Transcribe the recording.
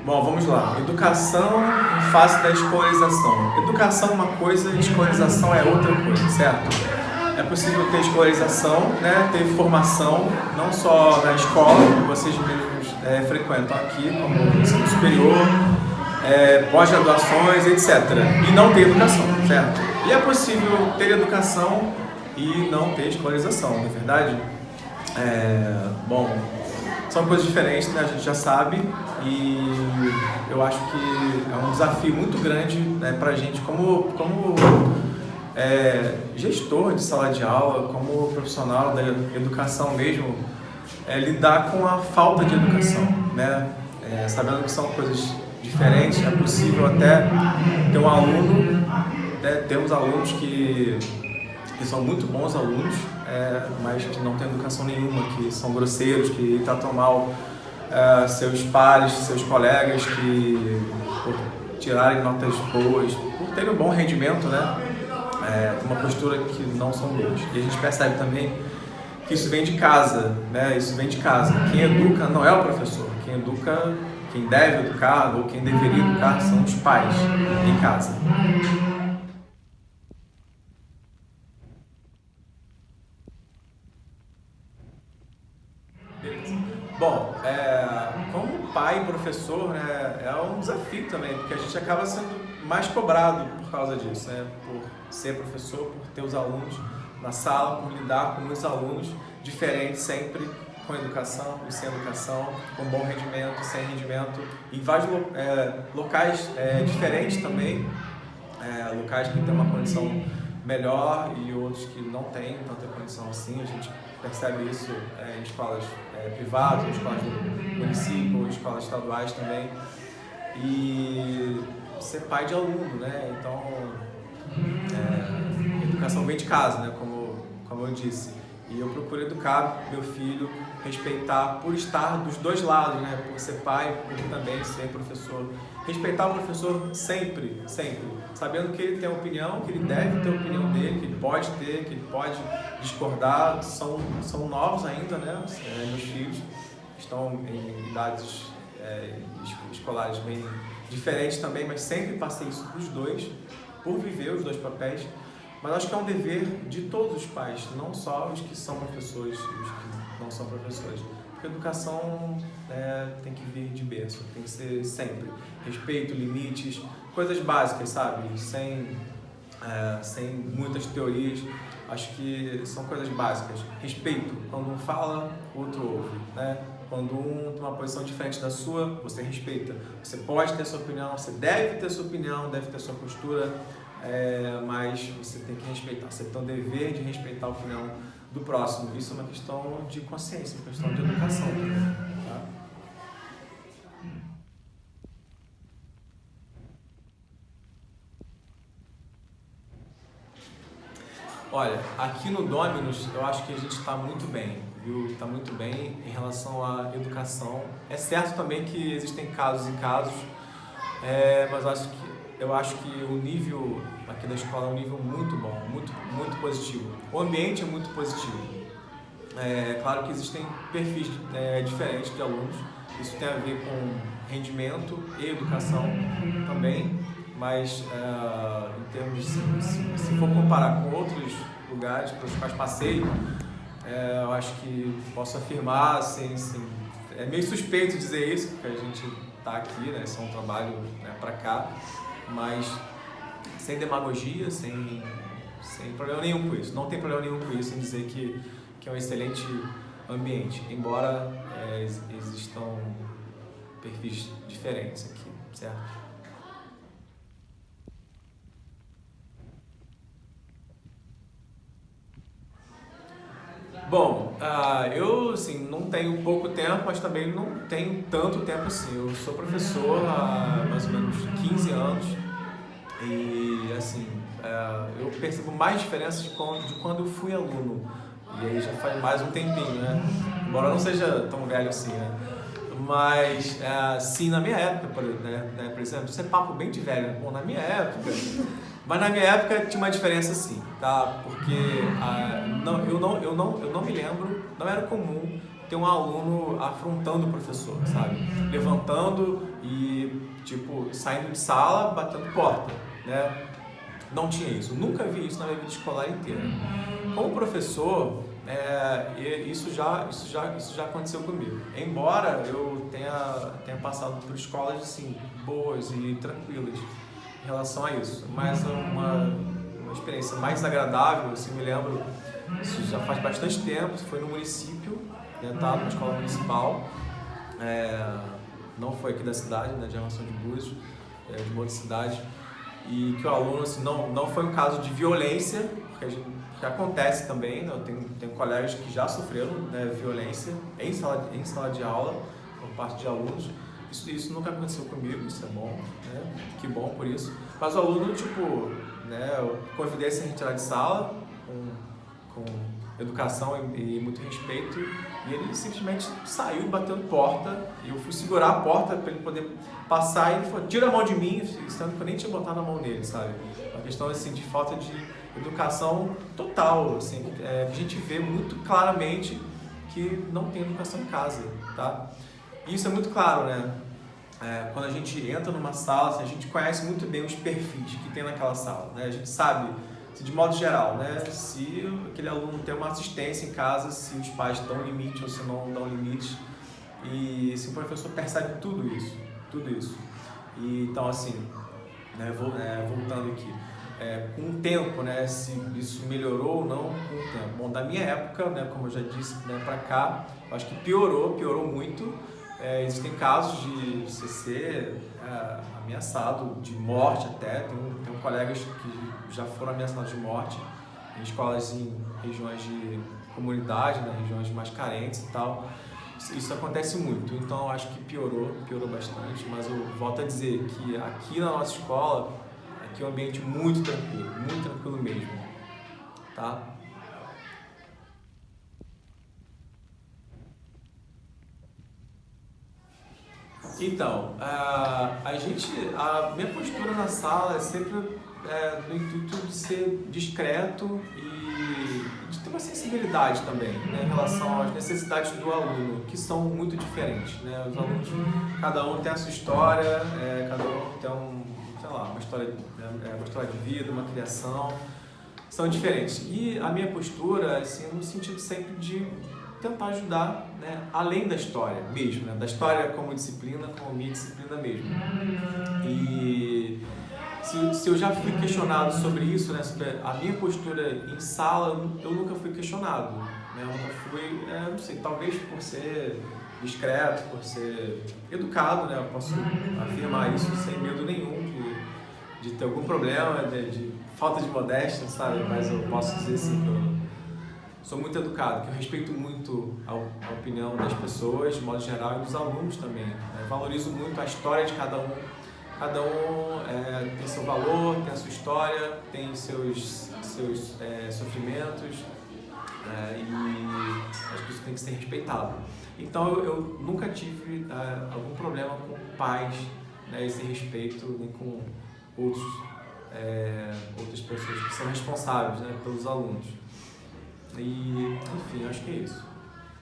Bom, vamos lá. Educação em face da escolarização. Educação é uma coisa, escolarização é outra coisa, certo? É possível ter escolarização, né? Ter formação, não só na escola, que vocês mesmos frequentam aqui, como ensino superior, pós-graduações, etc. E não ter educação, certo? E é possível ter educação e não ter escolarização, não é verdade? Bom, são coisas diferentes, né? A gente já sabe, e eu acho que é um desafio muito grande, né, para a gente como gestor de sala de aula, como profissional da educação mesmo, lidar com a falta de educação, né? Sabendo que são coisas diferentes, é possível até ter um aluno, né? Temos alunos que são muito bons alunos, mas que não têm educação nenhuma, que são grosseiros, que tratam mal seus pares, seus colegas, que por tirarem notas boas, por terem um bom rendimento, né? Uma postura que não são boas. E a gente percebe também que isso vem de casa, né? Isso vem de casa. Quem educa não é o professor, quem educa, quem deve educar ou quem deveria educar são os pais em casa. Bom, como pai e professor, né, é um desafio também, porque a gente acaba sendo mais cobrado por causa disso, né, por ser professor, por ter os alunos na sala, por lidar com muitos alunos diferentes sempre, com educação e sem educação, com bom rendimento, sem rendimento, em vários locais diferentes também, locais que têm uma condição melhor e outros que não têm tanta condição assim. A gente percebe isso em escolas privadas, em escolas do município, em escolas estaduais também. E ser pai de aluno, né? Então, educação vem de casa, né? Como eu disse. E eu procuro educar meu filho, respeitar, por estar dos dois lados, né? Por ser pai, por também ser professor. Respeitar o professor sempre, sempre. Sabendo que ele tem opinião, que ele deve ter a opinião dele, que ele pode ter, que ele pode discordar. São novos ainda, né? Meus filhos estão em idades escolares bem diferentes também, mas sempre passei isso para os dois, por viver os dois papéis. Mas acho que é um dever de todos os pais, não só os que são professores e os que não são professores. Porque a educação tem que vir de berço, tem que ser sempre. Respeito, limites, coisas básicas, sabe? Sem muitas teorias. Acho que são coisas básicas. Respeito, quando um fala, o outro ouve, né? Quando um tem uma posição diferente da sua, você respeita. Você pode ter sua opinião, você deve ter sua opinião, deve ter sua postura, mas você tem que respeitar. Você tem o dever de respeitar a opinião do próximo. Isso é uma questão de consciência, uma questão de educação também, tá? Olha, aqui no Dominus eu acho que a gente está muito bem, viu? Está muito bem em relação à educação. É certo também que existem casos e casos, mas eu acho que o nível aqui da escola é um nível muito bom, muito, muito positivo. O ambiente é muito positivo. Claro que existem perfis diferentes de alunos, isso tem a ver com rendimento e educação também, mas em termos, se for comparar com outros lugares pelos quais passei, eu acho que posso afirmar, assim, é meio suspeito dizer isso, porque a gente está aqui, né, isso é um trabalho para cá, mas sem demagogia, sem problema nenhum com isso. Não tem problema nenhum com isso em dizer que é um excelente ambiente, embora existam perfis diferentes aqui, certo? Bom, eu assim, não tenho pouco tempo, mas também não tenho tanto tempo assim. Eu sou professor há mais ou menos 15 anos e assim, eu percebo mais diferença de quando eu fui aluno. E aí já faz mais um tempinho, né? Embora eu não seja tão velho assim, né? Mas, sim, na minha época, por exemplo, isso é papo bem de velho, né? Bom, na minha época... Mas na minha época tinha uma diferença sim, tá? Porque eu não me lembro, não era comum ter um aluno afrontando o professor, sabe? Levantando e, tipo, saindo de sala, batendo porta, né? Não tinha isso, nunca vi isso na minha vida escolar inteira. Como professor, isso já aconteceu comigo. Embora eu tenha passado por escolas assim, boas e tranquilas em relação a isso, mas uma experiência mais agradável, assim, me lembro, isso já faz bastante tempo, foi no município, né, tá, numa escola municipal, não foi aqui da cidade, né, de Armação de Búzios, de uma outra cidade, e que o aluno, assim, não foi um caso de violência, que acontece também, né? Eu tenho colegas que já sofreram, né, violência em sala de aula por parte de alunos. Isso nunca aconteceu comigo, isso é bom, né? Que bom por isso. Mas o aluno, tipo, né, eu convidei a se retirar de sala com educação e muito respeito, e ele simplesmente saiu batendo porta, e eu fui segurar a porta para ele poder passar, e ele falou, tira a mão de mim, sendo que eu nem tinha botado a mão nele, sabe? Uma questão assim de falta de educação total, assim, que a gente vê muito claramente que não tem educação em casa, tá? E isso é muito claro, né? Quando a gente entra numa sala, assim, a gente conhece muito bem os perfis que tem naquela sala, né? A gente sabe, de modo geral, né? Se aquele aluno tem uma assistência em casa, se os pais dão limite ou se não dão limite, e se o professor percebe tudo isso. E, então, assim, né, voltando aqui, com o tempo, né, se isso melhorou ou não com o tempo. Bom, da minha época, né, como eu já disse, né, para cá, eu acho que piorou muito. Existem casos de você ser ameaçado de morte até. Tenho colegas que já foram ameaçados de morte em escolas em regiões de comunidade, né, regiões mais carentes e tal. Isso acontece muito, então eu acho que piorou bastante, mas eu volto a dizer que aqui na nossa escola, aqui é um ambiente muito tranquilo mesmo, tá? Então, a minha postura na sala é sempre no intuito de ser discreto e de ter uma sensibilidade também, né, em relação às necessidades do aluno, que são muito diferentes, né? Os alunos, cada um tem a sua história, cada um tem uma história de vida, uma criação, são diferentes. E a minha postura, assim, no sentido sempre de tentar ajudar, né, além da história mesmo, né, da história como disciplina, como minha disciplina mesmo. E se eu já fui questionado sobre isso, né, sobre a minha postura em sala, eu nunca fui questionado, né, eu nunca fui, não sei, talvez por ser discreto, por ser educado, né, eu posso afirmar isso sem medo nenhum de ter algum problema, de falta de modéstia, sabe, mas eu posso dizer assim que eu sou muito educado, que eu respeito muito a opinião das pessoas, de modo geral, e dos alunos também, né? Valorizo muito a história de cada um. Cada um tem seu valor, tem a sua história, tem seus sofrimentos, e acho que isso tem que ser respeitado. Então eu nunca tive algum problema com pais, né, esse respeito, nem com outras pessoas que são responsáveis, né, pelos alunos. E, enfim, acho que é isso.